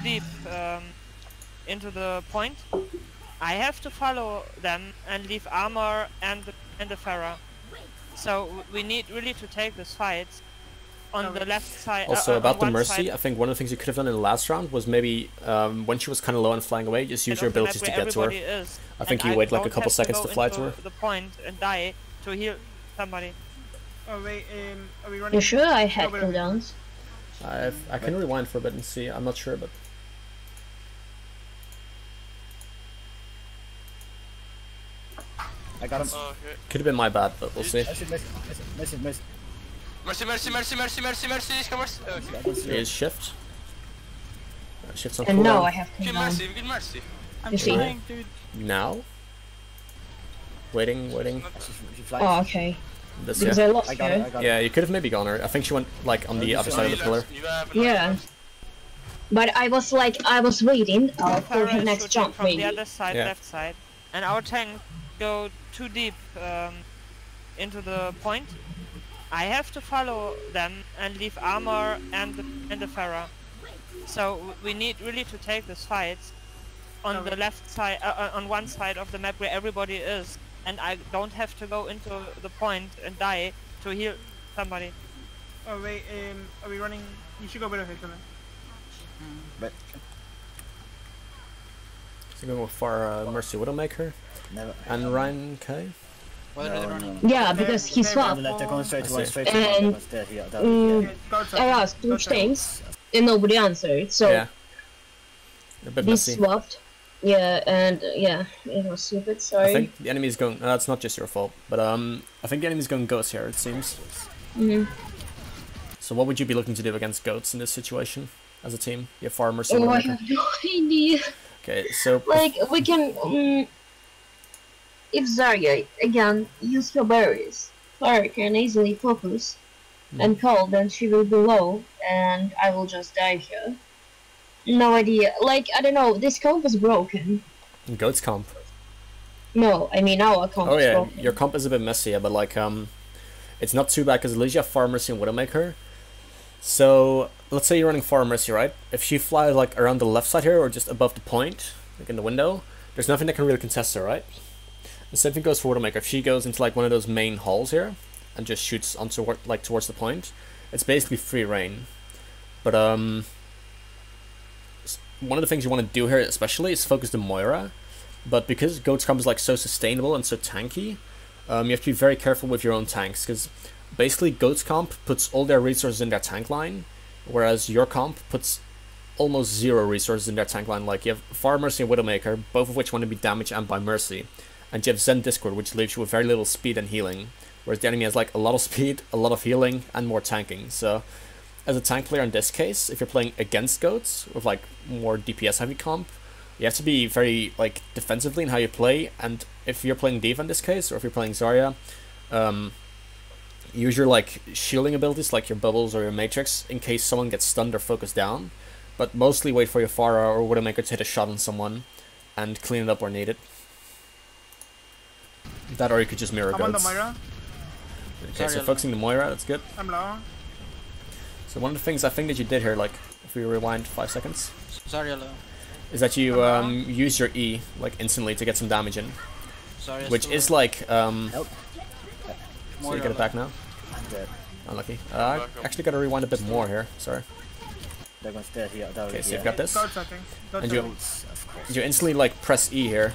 deep into the point, I have to follow them and leave armor and the Pharah. So we need really to take this fight on the left side. Also about the Mercy, I think one of the things you could have done in the last round was maybe when she was kind of low and flying away, just use your abilities to get to her. I think you wait like a couple seconds to fly to her. The point and die to heal somebody. Oh wait, are we running? You sure I had cooldowns? I can rewind for a bit and see. I'm not sure, but I got him. Oh, okay. could have been my bad, but we'll see. Mercy. He is shift. Shift's on And now cooldown. I have cooldown. Good mercy. I'm You see? trying, dude. Now? Waiting. She flies. Oh, okay. This, Because yeah. I lost I got her. it. Yeah, you could have maybe gone her. I think she went like on the other side of the pillar. Yeah. But I was waiting for her next jump, from the maybe. other side, Yeah. left side, and our tank go too deep into the point. I have to follow them and leave armor and the Pharah. So we need really to take this fight on the left side, on one side of the map where everybody is, and I don't have to go into the point and die to heal somebody. Oh wait, are we running? You should go better here, Dylan. But So going for Mercy Widowmaker never. and Ryan K. Why are they running? Yeah, because he swapped. They're going straight I to see. And I asked two things and nobody answered, so Yeah. A bit they messy. swapped. Yeah, and yeah, it was stupid, I sorry. think the enemy is going. That's not just your fault, but I think the enemy is going Ghost here. It seems. So what would you be looking to do against goats in this situation as a team? You have Far Mercy. Oh, I Widowmaker. have no idea. Okay, so Like, we can, if Zarya, again, use her berries, Clara can easily focus and call, then she will be low, and I will just die here. No idea. Like, I don't know, this comp is broken. goats comp. No, I mean our comp Oh is yeah, broken. your comp is a bit messy, but like it's not too bad because at least you have Far Mercy and Widowmaker. So let's say you're running Far Mercy, right? If she flies like around the left side here or just above the point, like in the window, there's nothing that can really contest her, right? The same thing goes for Widowmaker. If she goes into like one of those main halls here and just shoots onto like towards the point, it's basically free reign. But one of the things you want to do here especially is focus the Moira. But because Goat's comp is like so sustainable and so tanky, you have to be very careful with your own tanks, because basically Goat's comp puts all their resources in their tank line, whereas your comp puts almost zero resources in their tank line. Like you have Far Mercy and Widowmaker, both of which want to be damaged and by Mercy, and you have Zen Discord, which leaves you with very little speed and healing, whereas the enemy has like a lot of speed, a lot of healing, and more tanking. So as a tank player in this case, if you're playing against Goats with like more DPS heavy comp, you have to be very like defensively in how you play. And if you're playing D.Va in this case, or if you're playing Zarya, use your like shielding abilities like your bubbles or your matrix in case someone gets stunned or focused down, but mostly wait for your Pharah or Widowmaker to hit a shot on someone and clean it up where needed. That, or you could just mirror I'm on the Goats. Moira. Okay, so focusing the Moira, that's good. I'm low. So one of the things I think that you did here, like if we rewind 5 seconds, Sorry, hello. is that you use your E like instantly to get some damage in, Sorry, which is like Help. so you get it back now. I'm dead. Unlucky. I actually got to rewind a bit more here. Sorry. They're going to stay here. Okay, so you've got this, Goats, I think. Goats, and I you think. Of course. you instantly like press E here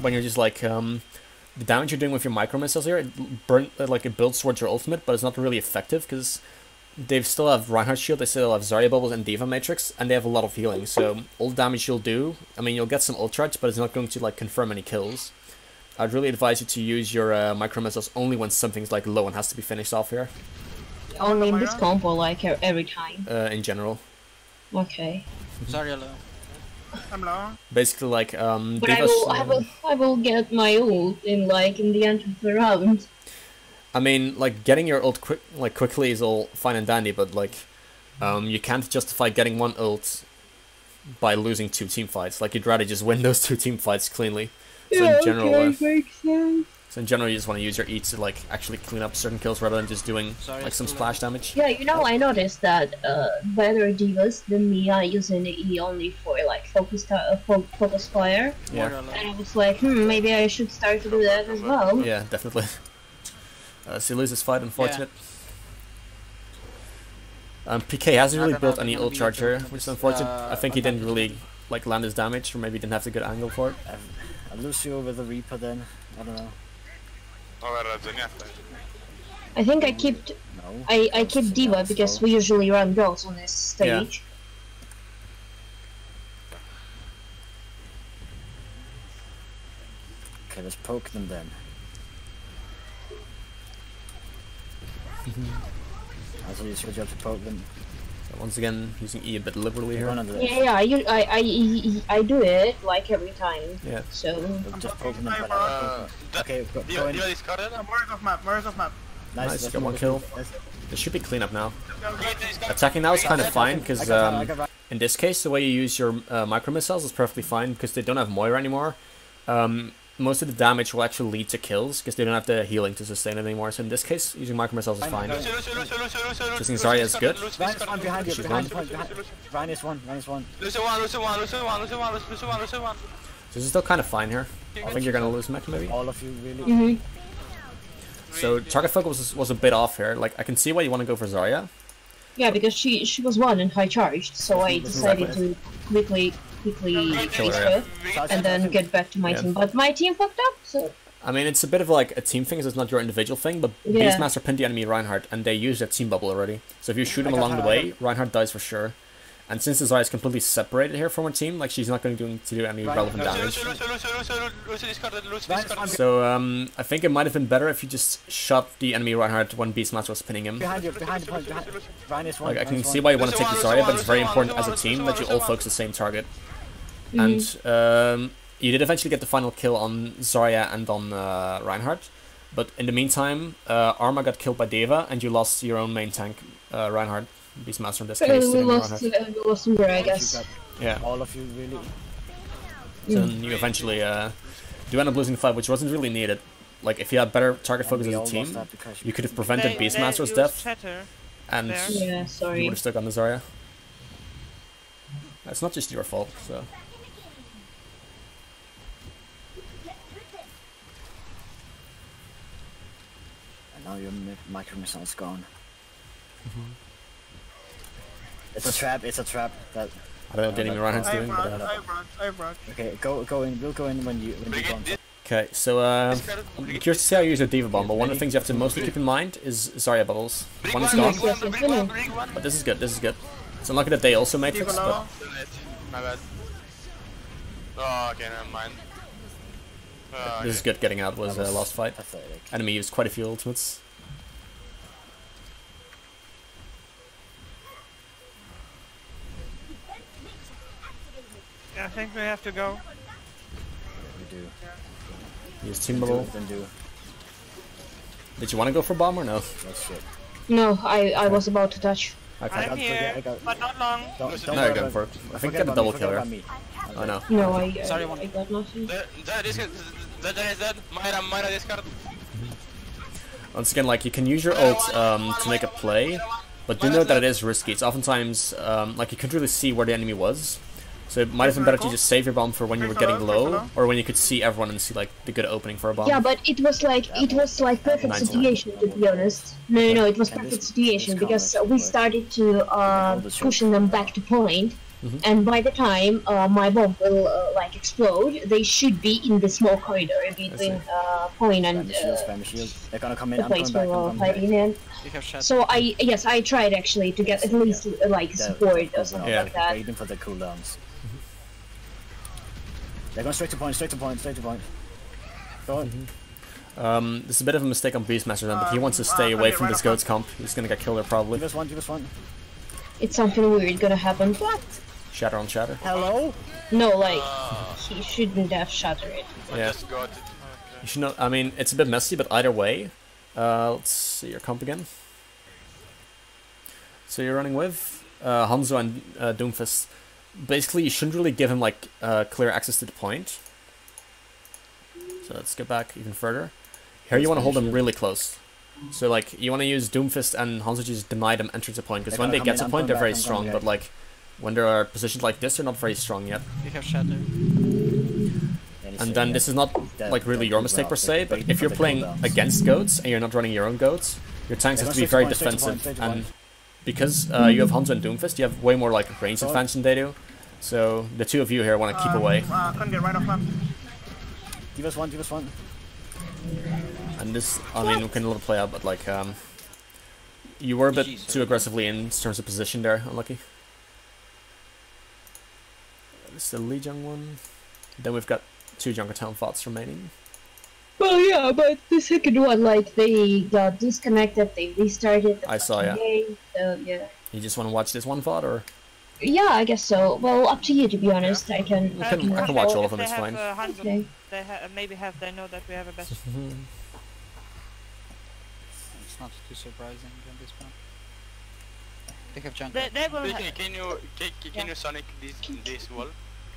when you're just like the damage you're doing with your micro missiles here. It builds towards your ultimate, but it's not really effective because they still have Reinhardt shield, they still have Zarya bubbles and D.Va matrix, and they have a lot of healing. So all the damage you'll do, I mean, you'll get some ult charge, but it's not going to like confirm any kills. I'd really advise you to use your micro missiles only when something's like low and has to be finished off here. Only in this comp or like every time? In general. Okay. Sorry, hello. I'm low. Basically, like But I will get my ult in the end of the round. I mean, like getting your ult quickly is all fine and dandy, but like you can't justify getting one ult by losing 2 team fights. Like you'd rather just win those 2 team fights cleally. So in general, makes sense. So in general, you just want to use your E to like actually clean up certain kills rather than just doing Sorry, like some still splash damage. Yeah, you know, I noticed that better divas than me are using the E only for like focus fire, Yeah. Moira low. and I was like, maybe I should start to do that as well. Yeah, definitely. So he loses this fight, unfortunate. PK hasn't really built any ult charge here, which is unfortunate. I think he didn't really like land his damage, or maybe didn't have the good angle for it. I lose you with the Reaper then. I don't know. I think I kept No. I keep diva because we usually run goats on this stage. Okay, let's poke them then. Also, it's your job to poke them. So once again, using E a bit liberally Run here. under them. Yeah, I do it like every time. Yeah. So Just poke them. Okay, go in. Moira's off map. Moira's off map. Nice, let's got one move kill. it. There should be cleanup now. Go, go. Attacking now is kind of fine, because I got in this case, the way you use your micro missiles is perfectly fine, because they don't have Moira anymore. Most of the damage will actually lead to kills, because they don't have the healing to sustain it anymore. So in this case, using micro missiles is fine. Using Zarya is good. Ryan is one behind you. She's Behind one. the point. Ryan is one. Ryan is one. So this is still kind of fine here. I think you're gonna lose mech maybe. All of you really. So target focus was a bit off here. Like I can see why you want to go for Zarya. yeah, because she was one and high charged, so I decided to quickly Kill kill her, her and then get back to my Yeah. team. But my team fucked up, so I mean, it's a bit of like a team thing, as it's not your individual thing, but Yeah. Beastmaster pinned the enemy Reinhardt, and they use that team bubble already. So if you shoot him I got along the her, way, Reinhardt dies for sure. And since the Zarya is completely separated here from her team, like she's not going to do any relevant damage. So I think it might have been better if you just shot the enemy Reinhardt when Beastmaster was pinning him. Behind you. Behind the point. Ryan is one. Like I Ryan can is see one. why you want to take the Zarya, but it's very important as a team that you all focus the same target. And you did eventually get the final kill on Zarya and on Reinhardt, but in the meantime, Arma got killed by Deva, and you lost your own main tank, Reinhardt, Beastmaster in this case. we to lost Reinhardt. Umbra, I You guess. got Yeah, all of you really. so then you eventually do end up losing the fight, which wasn't really needed. Like if you had better target focus We as all a lost team, that because you could have prevented They Beastmaster's used death, Chatter. and there. Yeah, you sorry. would have stuck on the Zarya. That's not just your fault, so. And now your micro missile's gone. It's a trap. It's a trap. That. I don't know what the enemy Reinhardt's I have doing, but Rod. I have Rod. I have Rod. Okay, go in. We'll go in when you gone. okay, so I'm curious to see how you use your Diva Bomb, but one of the things you have to mostly keep in mind is Zarya bubbles. One is gone, Yes, yes, yes, I know. but this is good, this is good. It's unlucky that they also Matrix, Diva but low. My bad. Oh, okay, never mind. this is good getting out was last fight. Pathetic. Enemy used quite a few ultimates. I think we have to go. We do. Use Team Bubble. Then do. Did you want to go for bomb or no? That's shit. No, I was about to touch. Okay. I'm here, but not long. Don't No, you're going for it. I think you got a double kill here. Oh no. No, I got nothing. That is dead. Myra discard. Once again, like you can use your ult to make a play, but do note that it is risky. It's oftentimes like you couldn't really see where the enemy was, so it might have been better to just save your bomb for when you were getting low, or when you could see everyone and see like the good opening for a bomb. Yeah, but it was like perfect 99. situation, to be honest. No, it was perfect situation because we started to pushing them back to point, and by the time my bomb will like explode, they should be in the small corridor between point and Spam shield. They're gonna come in. the I'm place coming we back. were I'm coming back. fighting in. You have shot. So I tried actually to get at least like support or something Yeah. like that. Waiting for the cooldowns. They're going straight to point. Straight to point. Straight to point. Go on. This is a bit of a mistake on Beastmaster then, but he wants to stay away from this goats comp. He's gonna get killed there probably. Give us one. Give us one. It's something weird gonna happen. Shatter on shatter. Hello. No, like he shouldn't have shattered it. Yeah. Just got it. You should know. I mean, it's a bit messy, but either way, let's see your comp again. So you're running with Hanzo and Doomfist. Basically, you shouldn't really give him like clear access to the point. So let's get back even further. Here you want to hold them really close. So like you want to use Doomfist and Hanzo to just deny them entrance to point, because when they get to point they're very strong, but like when there are positions like this they're not very strong yet. You have Shadow. And then this is not like really your mistake per se, but if you're playing against goats and you're not running your own goats, your tanks have to be very defensive, and because you have Hanzo and Doomfist, you have way more like range advantage than they do. So the two of you here want to keep away. Couldn't get right off lamp. Divas one. And this, I mean, we can let it play out, but like, you were a bit too aggressively in terms of position there, unlucky. This is the Lee Jung one. Then we've got 2 Junkertown Thoughts remaining. Well, yeah, but the second one, like, they got disconnected, they restarted the I saw, yeah. game, so yeah. You just want to watch this one VOD, or? Yeah, I guess so. Well, up to you, to be honest. I can I can watch all of them, it's fine. Okay. They know that we have a best. It's not too surprising at this point. They have junk. They will Can you Sonic this wall?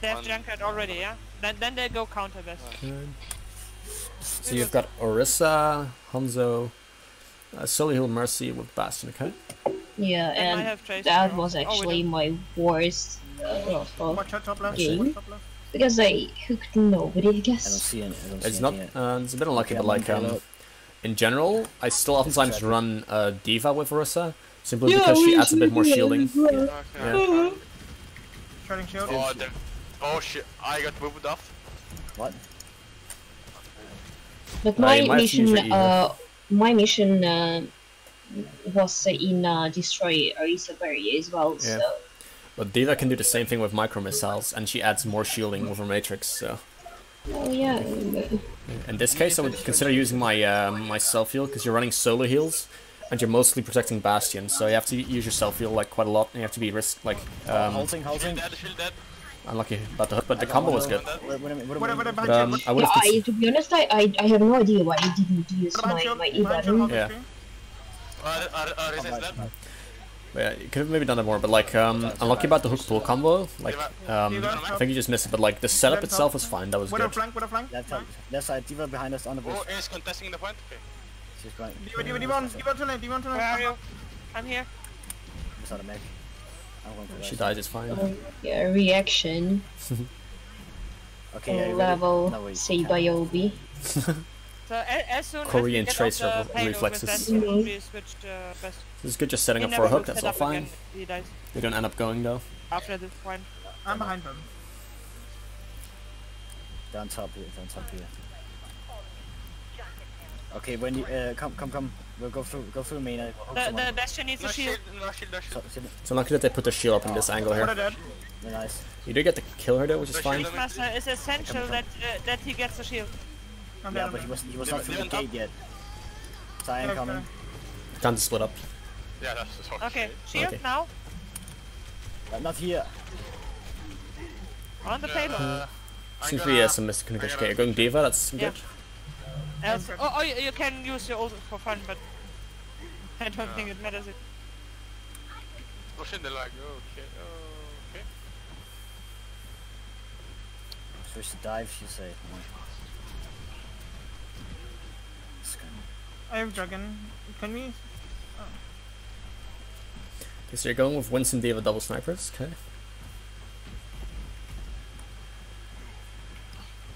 They have Junkrat already, yeah? Then they go counter best. So you've got Orisa, Hanzo, Solihull Mercy with Bastion, okay? Yeah, And I and have Tracer. that was Oh, we actually don't. my worst Watch out top left. game. Top left. Because I hooked nobody, I I don't guess. see any. I don't It's see not, anything yet. it's a bit unlucky, Okay, but like, I'm gonna in general, I still oftentimes run Diva with Orisa, simply Yeah, because she we adds a bit more should do shielding. that as well. Okay. Shredding shield. Oh shit! I got moved off. What? But you my might have to use mission, your Eva. was in Destroy Arisa Berry as well, Yeah. so... But Diva can do the same thing with micro missiles, and she adds more shielding with her matrix. So Oh yeah, in this case, I would consider using my my self heal, because you're running solo heals, and you're mostly protecting Bastion. So you have to use your self heal like quite a lot, and you have to be Halting. Shield dead. unlucky about the hook. But the combo was good. What But, I would have. to be honest, I have no idea why I didn't use my E-button. Yeah. Is dead. Yeah, you could have maybe done it more, but like, unlucky about the hook pull combo. Like, I think you just missed it, but like the setup itself was fine. That was With a good. flank, with a flank. Left side, Diva behind us on the bridge. Oh, is contesting the point. Okay. She's going. Diva to lane. Where are you? I'm here. Just out of mech. I'm going for She that. dies, it's fine. Yeah, reaction, Okay, yeah, you ready? level, No, wait. Seibayobi. So as soon Korean as we get tracer off the payload reflexes. with Bastion, we switch best. This is good, just setting He up for a never hook. will That's set all up fine. again. He dies We don't end up going though. after this point. I'm behind him. Down top here. Okay, when you come, we'll go through main. We'll hook The someone. Bastion needs No a shield. shield. No shield. It's unlucky that they put the shield up in this angle What are here. dead? Very nice. You do get to kill her though, which is fine. Master, it's essential that he gets a shield. I'm Yeah, dead. but he was not through the Didn't gate yet. Cyan Okay, coming. Time to split up. Yeah, that's so Okay, shield Okay. now Not here. on the payload. Seems to be some miscommunication. Okay, you're going Diva, that's Yeah. good. Else, you can use your ult for fun, but I don't think it matters. pushing the lag. Okay. Okay. Switch to dive, she say. Scrim. I have dragon. Can we? Okay, so you're going with Winston Diva double snipers. Okay.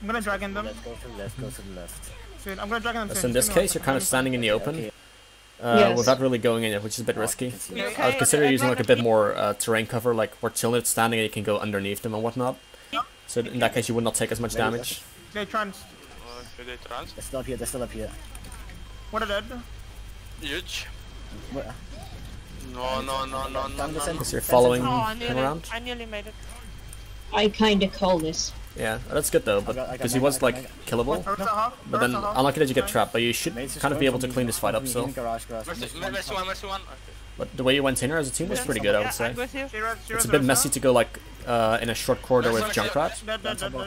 I'm gonna dragon them. Let's go to the left. Go to the left. Sweet. I'm gonna dragon them. So in this case, you're kind of standing in the open, Okay. Yes. without really going in it, which is a bit risky. Can see. Okay. I would consider using like a bit more terrain cover, like where Tilnit's standing and you can go underneath them and whatnot. So in that case, you would not take as much damage. They trans. Okay, they trans. They're still up here. They're still up here. What are dead? Huge. What? No. Because you're following Oh, him around. I nearly made it. I kinda call this. Yeah, that's good though, but I got because he mech, was I got like mech. killable. Ursa half. But then Ursa half. unlucky that you get trapped, but you should Mates is kind of be going able to from clean this fight up. from So, Garage. Mercy one. Okay. but the way you went in here as a team was pretty good, I would Yeah, say. I'm with you. It's a bit messy to go like in a short corridor with Junkrat,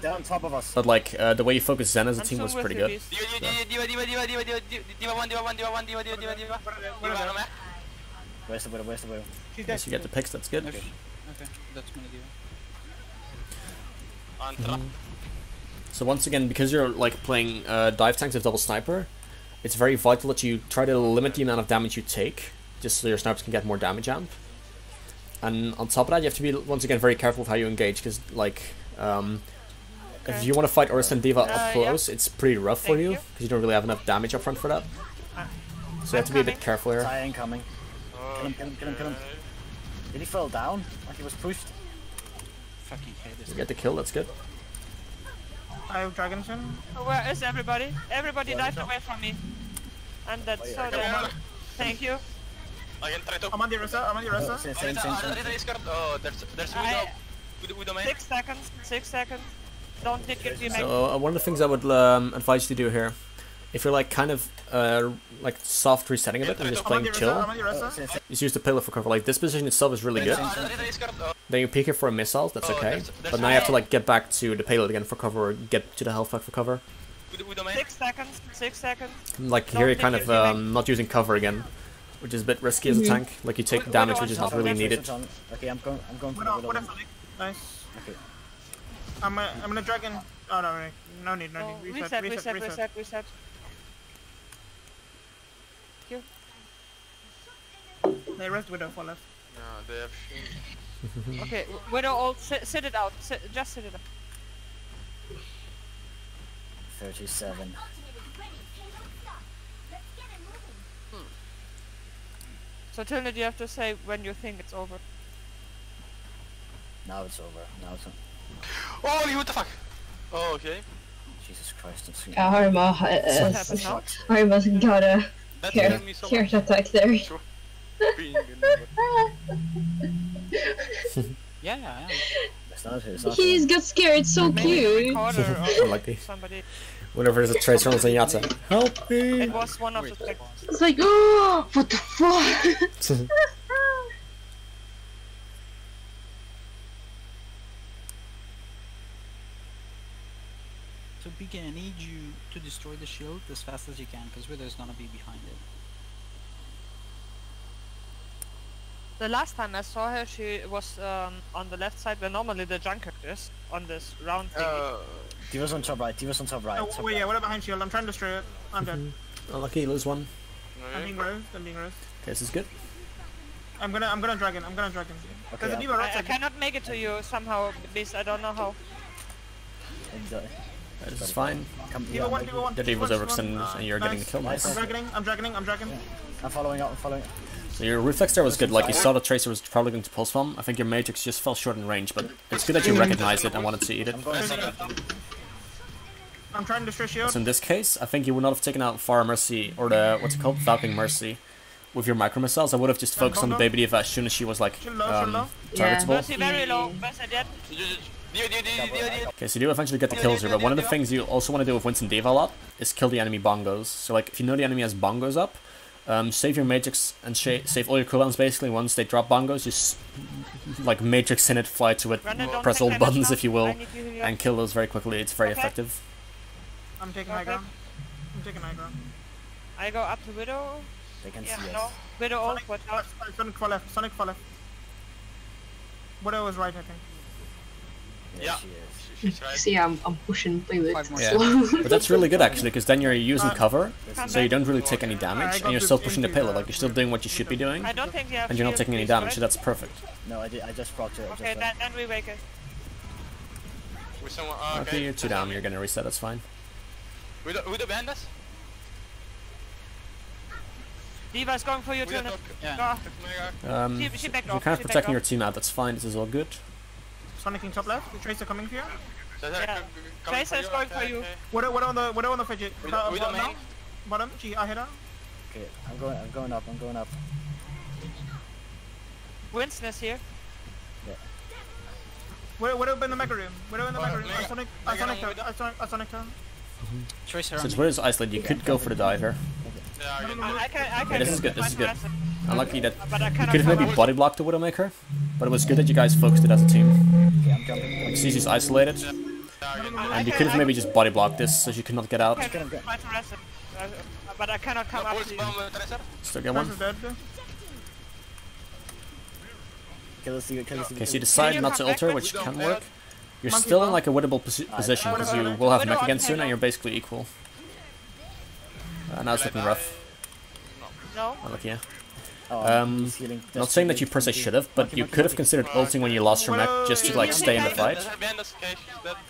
Down on top of us. but like the way you focus Zen as a I'm team so was with pretty you, good. Beast. Diva. Where's the widow? Where's the widow? Yes, you get the picks, that's good. Okay, that's my idea. On trap. So once again, because you're like playing dive tanks with double sniper, it's very vital that you try to limit the amount of damage you take, just so your snipers can get more damage amp. And on top of that, you have to be, once again, very careful with how you engage, because, like, if you want to fight Ursa and D.Va up close, it's pretty rough for you, because you don't really have enough damage up front for that. So you have to be a bit careful here. I ain't coming. Kill him. Did he fall down? Like he was pushed? Fucking hate this. You get the kill, that's good. I have Dragon Sin. Where is everybody? Everybody dived away from me. And that's so dead. Thank you. I can try to. I'm on the Ursa. Same. Oh, there's Widow main. 6 seconds. 6 seconds. Don't get me back. So one of the things I would advise you to do here, if you're like kind of like soft resetting a bit and just playing chill, just use the payload for cover. Like this position itself is really good. Then you peek it for a missile, that's okay. But now you have to like get back to the payload again for cover, or get to the health pack for cover. 6 seconds. 6 seconds. Like here you're kind of not using cover again, which is a bit risky as a tank. Like you take damage which is not really needed. Okay, I'm going for the What nice. Okay. I'm gonna Dragon. Oh no need. Reset. Reset. They rest Widow for left. No, they have. Okay, Widow ult, sit it out. Just sit it out. 37. So Tilnid, you have to say when you think it's over. Now it's over. Holy, what the fuck? Oh, okay. Jesus Christ, it's Arma, What happened now? Arma's got a That care scared me so much. attack there. Being Yeah, I am. It's not He's got scared, it's so cute. Recorder Unlucky. or somebody. Whenever there's a tracer on Zenyatta. Help me! It was one of the things. It's like, oh, what the fuck? So Beacon, I need you to destroy the shield as fast as you can, because Widow's gonna be behind it. The last time I saw her, she was on the left side where normally the junker is, on this round thing. D.Va's on top right. Oh, wait, yeah, what about behind shield? I'm trying to destroy it. I'm dead. Unlucky, lose one. I'm being roased. Okay, this is good. I'm gonna Dragon. Okay, There's a D.Va right I side. cannot make it to you somehow, because I don't know how. This is fine. D.Va 1. The D was overextended and you're getting the kill, nice. I'm dragging. I'm following up. So your reflex there was good, like you saw the tracer was probably going to pulse bomb. I think your matrix just fell short in range, but it's good that you recognized it and wanted to eat it. I'm trying to destroy shield. So in this case, I think you would not have taken out Far Mercy, or the, what's it called, Falcon Mercy, with your micro missiles. I would have just focused on the baby D.Va as soon as she was like, targetable. Mercy very low, Mercy dead. Okay, so you do eventually get the kills here, but one of the things you also want to do with Winston D.Va a lot is kill the enemy bongos. So like, if you know the enemy has bongos up, save your matrix and save all your cooldowns basically. Once they drop bongos, just like matrix in it, fly to it, press all buttons if you will, and kill those very quickly. It's very effective. I'm taking high ground. I go up to Widow. They can Yeah, see no. us. Widow ult, watch out. Sonic for left. Widow was right, I think. Yeah. She is. She's right. See, I'm pushing payload. 5 more Yeah. seconds. But that's really good actually, because then you're using cover, so you don't really take any damage, and you're still pushing the payload, like you're still doing what you should be doing, I don't think you have and you're not shield, taking any please, damage, right? so that's perfect. No, I just procced it. Okay, then we wake it. With someone. Okay, you're 2 down, you're gonna reset, that's fine. Widow behind us? D.Va is going for you, Widow Tilnid. top. Yeah. She backed You're off. kind of She protecting backed your off. team out, that's fine, this is all good. Sonic in top left. The Tracer coming for you. Yeah. Tracer is going for you. What on the fidget? Widow main. Bottom. I hit her. Okay, I'm going up. Winston is here. Widow in the mega room. I Sonic her. Tracer Since on me. Widow's isolated, you could go for the dive here. Yeah, I can. I can Yeah, this is good, this is good. Unlucky that But I you cannot could have come maybe up. body blocked the Widowmaker, but it was good that you guys focused it as a team. Okay, I'm jumping. Like CZ's isolated, and you could have maybe just body blocked this so she could not get out. I can try to rest it. But I cannot come up to you. Still get one. Tracer's dead. Kill the Okay, so you decide not to alter, which can work. You're still in like a winnable position because you will have mech again soon, and you're basically equal. Now it's looking rough. No. Oh, look, yeah. Oh, he's healing. Not saying that you per se should have, but you could have considered ulting when you lost your mech just to like stay in the fight.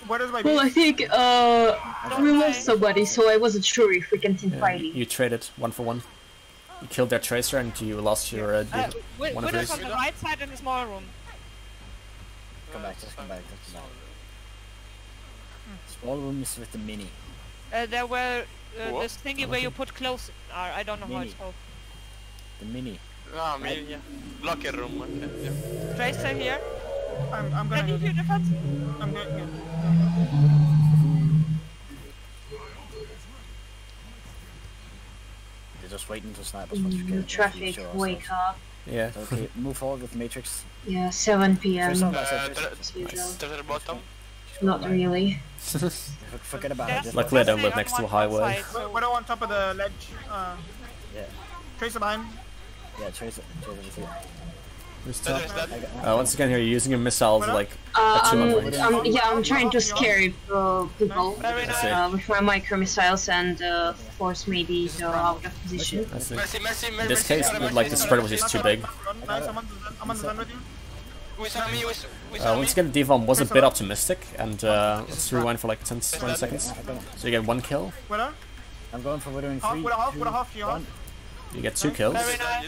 What is my Well, I think we lost somebody, so I wasn't sure if we can continue fighting. You traded 1 for 1. You killed their tracer and you lost your one of Widow's yours. on the right side in the small room. Come back, just come back, just come back. Small room is with the mini. There were this thingy where you put clothes. I don't know how it's called. The mini. Ah, mini, yeah. Locker room, okay, yeah. Tracer here. I'm Can gonna you do defense? I'm good, yeah. They're just waiting to snipe us once we get Traffic, wake up. Yeah. Okay, move forward with Matrix. Yeah, 7 p.m. Tracer, Treasure bottom. Not really. forget about it. Just Luckily I don't live next to a highway. What on top of the ledge? yeah, Tracer behind. yeah, Tracer with you. Who's top? Treasure is dead. Once again here, you're using your missiles like I'm trying to scare people Very I see. nice. with my micro missiles and force maybe out of position. I see. Mercy, In this case, like the spread was just too big. Nice, I'm on the gun with you. Once again, Devon was a bit optimistic, and let's rewind for like 10-20 seconds. So you get 1 kill, Widow? I'm going for Widow in 3, Half, with a half, with a half, 2, you 1. you get 2 kills, Very nice.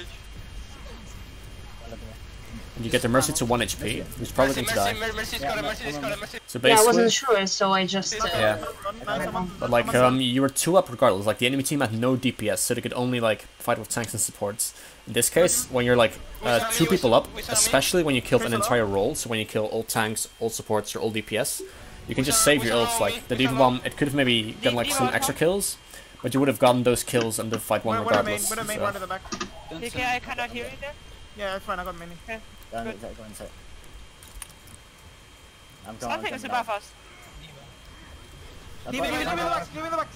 and you get the Mercy to 1 HP, who's probably going to die. Mercy, Mercy. So Yeah, I basically, wasn't sure, so I just yeah. Nice, I'm on But like, you were 2 up regardless. Like the enemy team had no DPS, so they could only like fight with tanks and supports. In this case, when you're like 2 people up, especially when you killed an entire roll, so when you kill all tanks, all supports, or all DPS, you can just save your ults. Like the Diva Bomb, it could have maybe gotten like some extra kills, but you would have gotten those kills and the fight one regardless. Widow main, So. right at the back. DK, I cannot hear you there. Yeah, it's fine, I got mini. Go inside. I'm going. Something is above us. Leave me in the box, leave me in the box.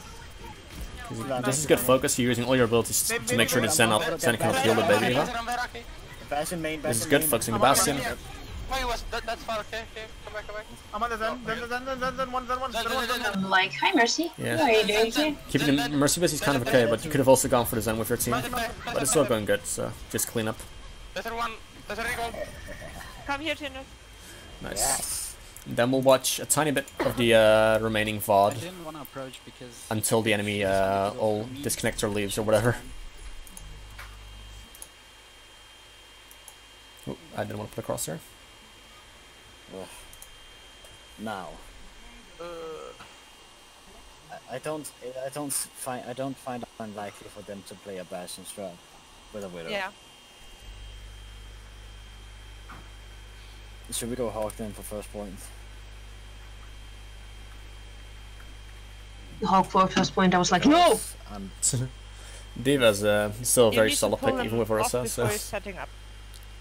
This is good focus. You're using all your abilities to make sure that Zen cannot heal the baby Diva. Bastion main, This is Bastion good, main. focusing the Bastion. That's far, okay, come back. I'm on the Zen, one. I'm like, hi Mercy. Yeah. How are you doing here? Keeping the Mercy busy is kind of okay, but you could have also gone for the Zen with your team. But it's still going good, so just clean up. Treasure one, treasure recall. Come here, Tino. Nice. Yes. Then we'll watch a tiny bit of the remaining I VOD didn't want to approach because until the enemy all disconnects or leaves or whatever. Ooh, I didn't want to put a crosshair. Now. I don't find it unlikely for them to play a Bastion strat with a Widow. Yeah. Should we go Hawk then for first point? Hawk for first point, I was like, no! Um, Diva's still a You very need to solid pull pick, him even with off Orisa, before so... he's setting up.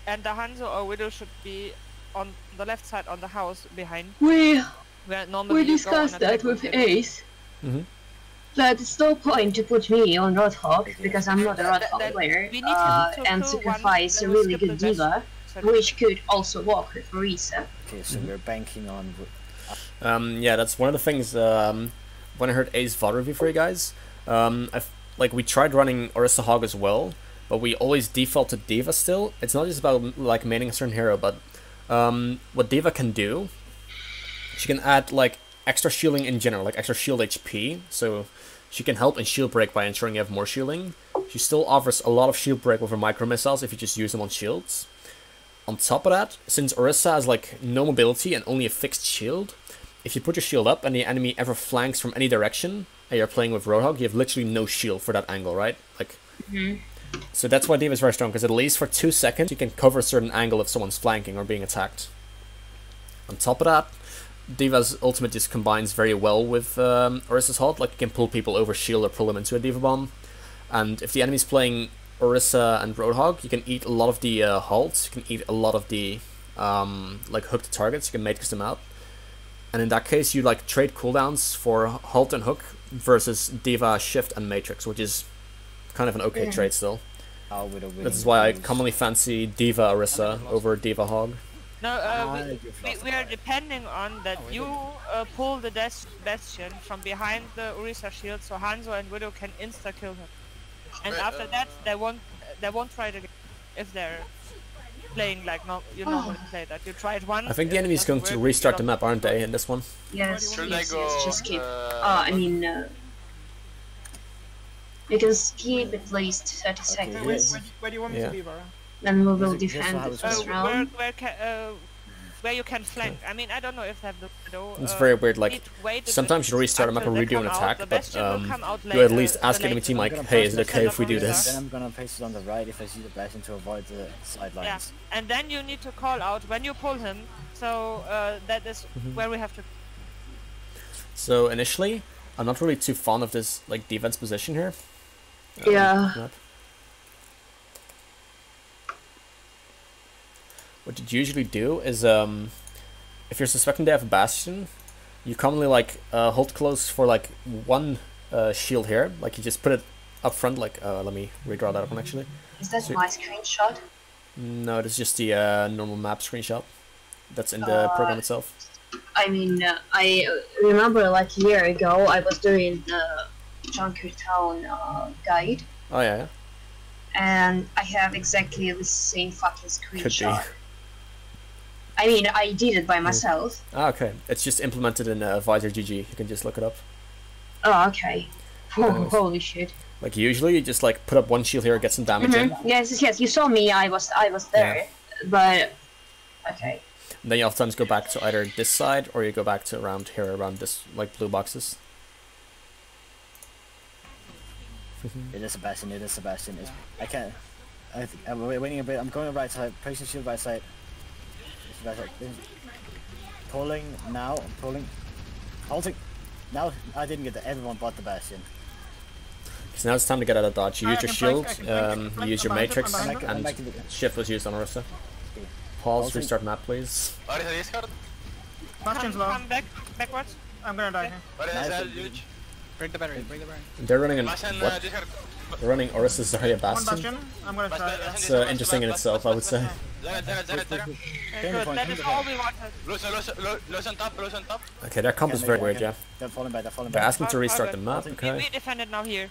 And the Hanzo or Widow should be on the left side on the house behind, We where normally you go discussed on that attack with table. Ace. Mm-hmm. That it's no point to put me on Roadhog because I'm not a Roadhog Then player, we need to and pull one, sacrifice a then we really skip the good best. diva, which could also walk with Orisa. okay, so we're banking on. Yeah, that's one of the things, when I heard A's VOD review for you guys, like, we tried running Orisa Hog as well, but we always default to Diva still. It's not just about, like, maining a certain hero, but, what Diva can do, she can add, like, extra shielding in general, like extra shield HP, so she can help in shield break by ensuring you have more shielding. She still offers a lot of shield break with her micro missiles if you just use them on shields. On top of that, since Orisa has like no mobility and only a fixed shield, if you put your shield up and the enemy ever flanks from any direction and you're playing with Roadhog, you have literally no shield for that angle, right? Like, so that's why Diva is very strong, because at least for 2 seconds you can cover a certain angle if someone's flanking or being attacked. On top of that, Diva's ultimate just combines very well with Orisa's Halt. Like, you can pull people over shield or pull them into a Diva Bomb. And if the enemy's playing Orisa and Roadhog, you can eat a lot of the halts, you can eat a lot of the like hooked targets, you can matrix them out. And in that case, you like trade cooldowns for halt and hook versus Diva, shift, and matrix, which is kind of an okay trade still. This is why I commonly fancy Diva Orisa over Diva Hog. No, you've we lost are the fight. depending on that you pull the Bastion from behind the Orisa shield, so Hanzo and Widow can insta kill him. And Wait, after that, they won't try it again if they're playing like you normally play that. You try it once. I think the if it enemy's doesn't going to work, restart you the don't- map, aren't they, in this one? Yes, Should yes, I yes, go? just keep. I You can skip at least 30 seconds, Where do you want me Yeah. to be, Vara? then we will Here's defend how the it's first going. round. where you can flank. I mean, I don't know if they have the Widow. It's very weird, like, need to wait a bit sometimes you restart a map and until they redo an come out. attack, The but Bastion will come out you later, at least ask the enemy team, later. like, hey, is it okay if we do Then this? Then I'm gonna place it on the right if I see the Bastion to avoid the sidelines. Yeah, and then you need to call out when you pull him. So that is where we have to. So initially, I'm not really too fond of this like defense position here. Yeah. Map. What you'd usually do is, if you're suspecting they have a bastion, you commonly like hold close for like one shield here. Like you just put it up front. Like let me redraw that one actually. Is that So- my screenshot? No, it's just the normal map screenshot that's in the program itself. I mean, I remember like a year ago I was doing the Junkertown guide, Oh yeah, and I have exactly the same fucking could be. screenshot. I mean, I did it by myself. Ah, okay, it's just implemented in Visor GG. You can just look it up. Oh, okay. Anyways. Holy shit. Like usually, you just like put up one shield here, get some damage in. Yes, yes, you saw me. I was there, but okay. And then you oftentimes go back to either this side or you go back to around here, around this like blue boxes. It is Sebastian, it is Sebastian. I can't. I'm waiting a bit. I'm going right side. Placing shield right side. Sebastian. Pulling now. I'm pulling. Halting. Now I didn't get the everyone but the Bastion. So now it's time to get out of dodge. You use your shield, you use your I'm behind matrix, him, I'm behind I'm and back in the. shift was used on Orisa. Pause, Also- restart map, please. What is the discard? Bastion's low. Come backwards. I'm gonna die here. What is Nice. that, huge? Break the battery, break the battery. They're running an Bastion, what? discard. They're running Orisa Zarya One Bastion. Bastion. I'm gonna try. It's interesting in itself, I would say. Zaret. Okay, good. That is all we wanted. Lose on top. Okay, their comp is very weird, yeah. They're falling back. They're falling They're back. asking to restart the map, We okay. defend it now here.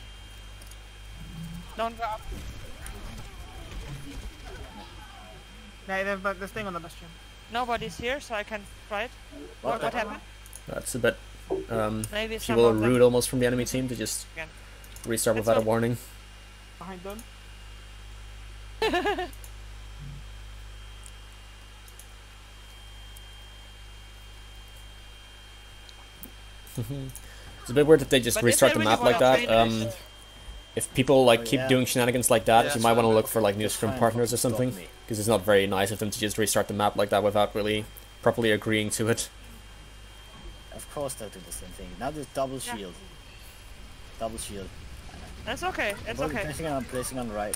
Don't go up. Yeah, they're staying on the Bastion. Nobody's here, so I can try it. What happened? That's a bit, Maybe if you some will, of them. rude almost from the enemy team to just Again. restart That's without a okay. warning. Behind them. It's a bit weird that they just But if restart they the really map like wanna that. play this- If people like Oh, keep yeah. doing shenanigans like that, Yeah, you might want to that's look for like new Just scrim try and partners or stop something, me. because it's not very nice of them to just restart the map like that without really properly agreeing to it. Of course they'll do the same thing. Now there's double Yeah. shield. Double shield. It's okay. It's Well, okay. placing on the right.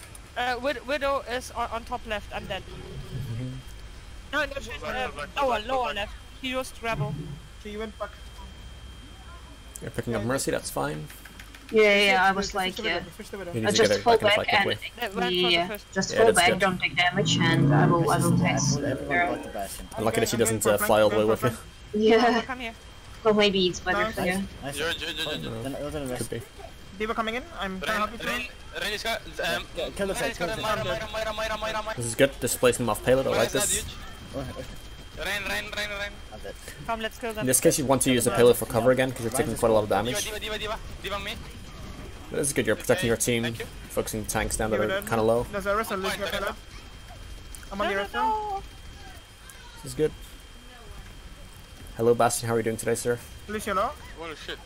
Widow is on top left. I'm dead. No, she's lower left. He used rebel. So you went back. You're picking up Mercy, that's fine. Yeah, I was like, Switch yeah. the Widow. He I needs to just get it fall back in the back fight and quickly. They went for the yeah, first. just Yeah, fall that's back, good. don't take damage, and I will take. Pull everyone but the Bastion. I'm lucky that she I'm doesn't going for a fly all the way flank, with you. Yeah, Come here. well maybe it's better Nice. for you. Nice. You're Then other than the Could rest. be. Diva coming in. I'm kind of happy to. Rain is got. Kill the side, kill the side. Myra. This is good, displacing them off payload, I like this. Oh, okay. Rain. I'm dead. Come, let's kill them. In this case, you want to use the payload for cover again, because you're taking quite a lot of damage. Diva me. But this is good, you're protecting your team, Thank you. focusing tanks down that Diva are dead. kind of low. There's a rest of Lucia payload. I'm on the rest. No. This is good. Hello, Bastion, how are you doing today, sir? Lucia low. Holy shit.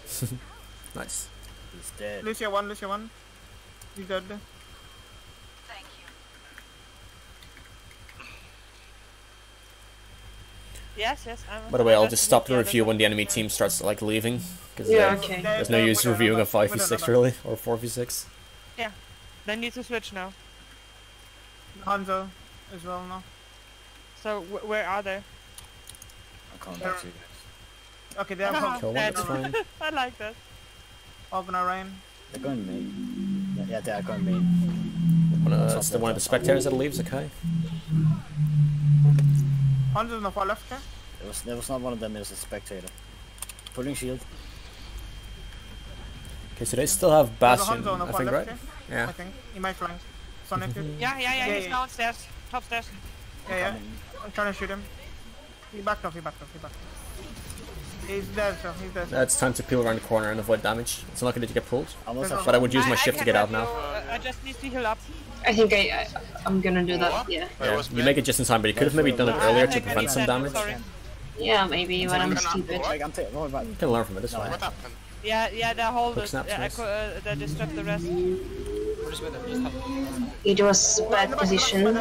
Nice. He's dead. Lucia 1. He's dead. Yes. By the way, I'll just stop the review when the enemy team starts like leaving, because Yeah, okay. there's no use reviewing a 5v6 really, or 4v6. They need to switch now. Hanzo as well now. So where are they? I'm coming back to you guys. Okay, they have Kill one, Dead. that's fine. I like that. Ogna Rain. They're going main. Yeah, they are going main. It's the one of the spectators that leaves, okay? Hanzo's on the far left, okay? There was not one of them, it was a spectator. Pulling shield. Okay, so they still have There's a Bastion, Hanzo on the I far think, left, right? okay? Yeah. I think. He might flank. Sonic. Yeah, he's yeah. downstairs. Top stairs. Yeah. I'm trying to shoot him. He backed off. He's dead, so he's dead. It's time to peel around the corner and avoid damage. It's unlucky that you get pulled, Almost but I would use my I shift to can get out help now. you, I just need to heal up. I think I'm gonna do that. Yeah. Yeah, you make it just in time, but you could have maybe done it earlier to prevent some damage. Sorry. Yeah, maybe when I'm stupid. Like, I'm taking. Oh, right. You can learn from it, it's fine. What happened? Yeah, they hold Hook it. snaps, Yeah, nice. they disrupt the rest. We're just with them, just help. It was a bad position.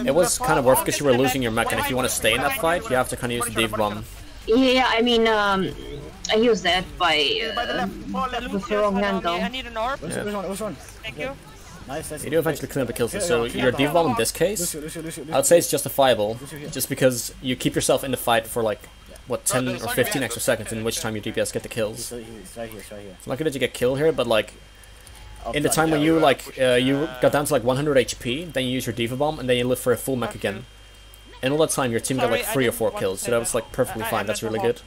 It was kind of worth because you were losing your mech, and if you want to stay in that fight, you have to kind of use the Div Bomb. Yeah, I mean, I used that By the by left. Far left. with the wrong angle. I need an orb. Which one? Thank you. Nice. You do eventually clean up the kills, so your Div Bomb in this case, Lucio. I would say it's justifiable, just because you keep yourself in the fight for like, what, 10 or 15 extra seconds, in which time your DPS get the kills. He's right here. It's lucky that you get killed here, but like, in the time when you like, you got down to like 100 HP, then you use your Diva Bomb, and then you live for a full mech again. And all that time, your team got like 3 or 4 kills, so that was like perfectly fine, that's really good.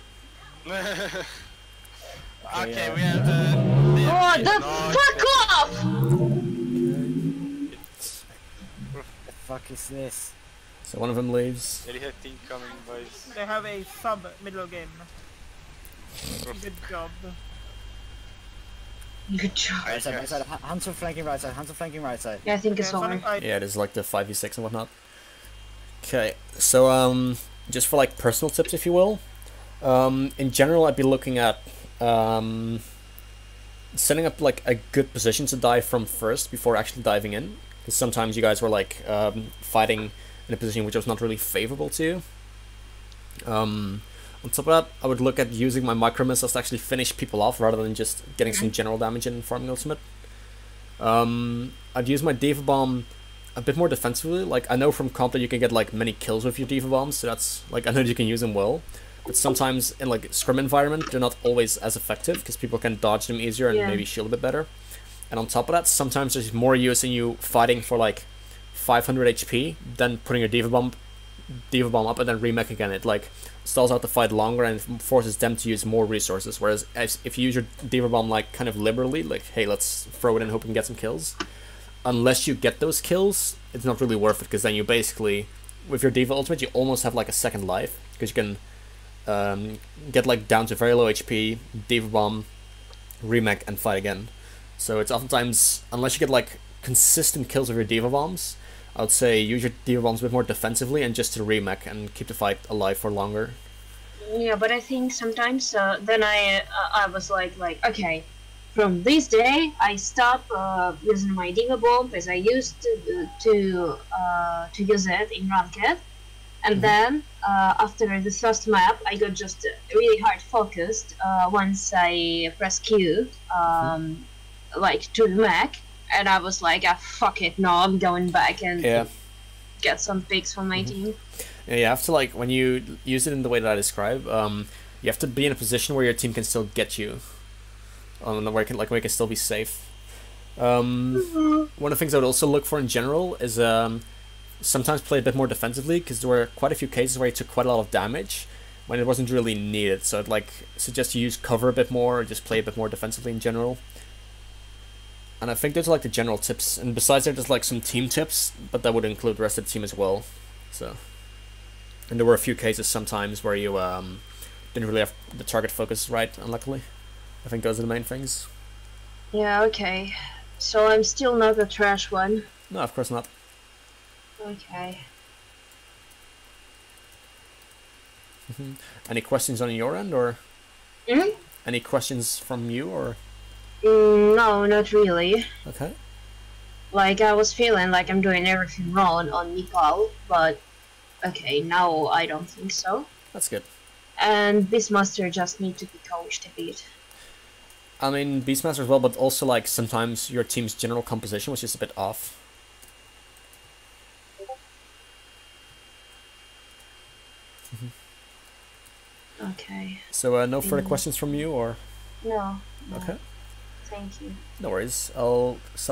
Okay, we have Oh, fuck off! The fuck is this? So one of them leaves. Very hectic coming, boys. They have a sub middle game. Good job. Good job. Right side. Hands are flanking right side. Yeah, I think it's over. Yeah, it is like the 5v6 and whatnot. Okay, so just for like personal tips, if you will, in general, I'd be looking at setting up like a good position to dive from first before actually diving in, because sometimes you guys were like fighting in a position which was not really favorable to you. On top of that, I would look at using my micro missiles to actually finish people off rather than just getting some general damage in farming ultimate. I'd use my Diva Bomb a bit more defensively. Like, I know from comp that you can get like many kills with your Diva Bombs, so that's like, I know you can use them well, but sometimes in like scrim environment they're not always as effective because people can dodge them easier and maybe shield a bit better. And on top of that, sometimes there's more use in you fighting for like 500 HP than putting your Diva Bomb up and then remech again. It like stalls out the fight longer and forces them to use more resources, whereas if you use your Diva Bomb like kind of liberally, like, hey, let's throw it in, hope we can get some kills, unless you get those kills, it's not really worth it, because then you basically, with your Diva ultimate, you almost have like a second life, because you can get like down to very low HP, Diva Bomb, remech, and fight again. So it's oftentimes, unless you get like consistent kills with your Diva Bombs, I would say use your Diva Bombs a bit more defensively and just to remech and keep the fight alive for longer. Yeah, but I think sometimes then I was like okay, from this day I stop using my Diva Bomb because I used to use it in Ranked, and then after the first map I got just really hard focused once I press Q like to the mech. And I was like, fuck it, no, I'm going back and get some picks for my team. Yeah, you have to, like, when you use it in the way that I describe, you have to be in a position where your team can still get you, where it can still be safe. One of the things I would also look for in general is sometimes play a bit more defensively, because there were quite a few cases where you took quite a lot of damage when it wasn't really needed. So I'd like suggest you use cover a bit more, or just play a bit more defensively in general. And I think those are like the general tips, and besides that, there's like some team tips, but that would include the rest of the team as well. So, and there were a few cases sometimes where you didn't really have the target focus right, unluckily. I think those are the main things. Yeah, okay. So I'm still not the trash one. No, of course not. Okay. Any questions on your end, or Mm-hmm. any questions from you, or? No, not really. Okay. Like, I was feeling like I'm doing everything wrong on Nepal, but okay, now I don't think so. That's good. And Beastmaster just need to be coached a bit. I mean, Beastmaster as well, but also like sometimes your team's general composition was just a bit off. Okay. So no further questions from you, or? No. Okay. Thank you. No worries. I'll stop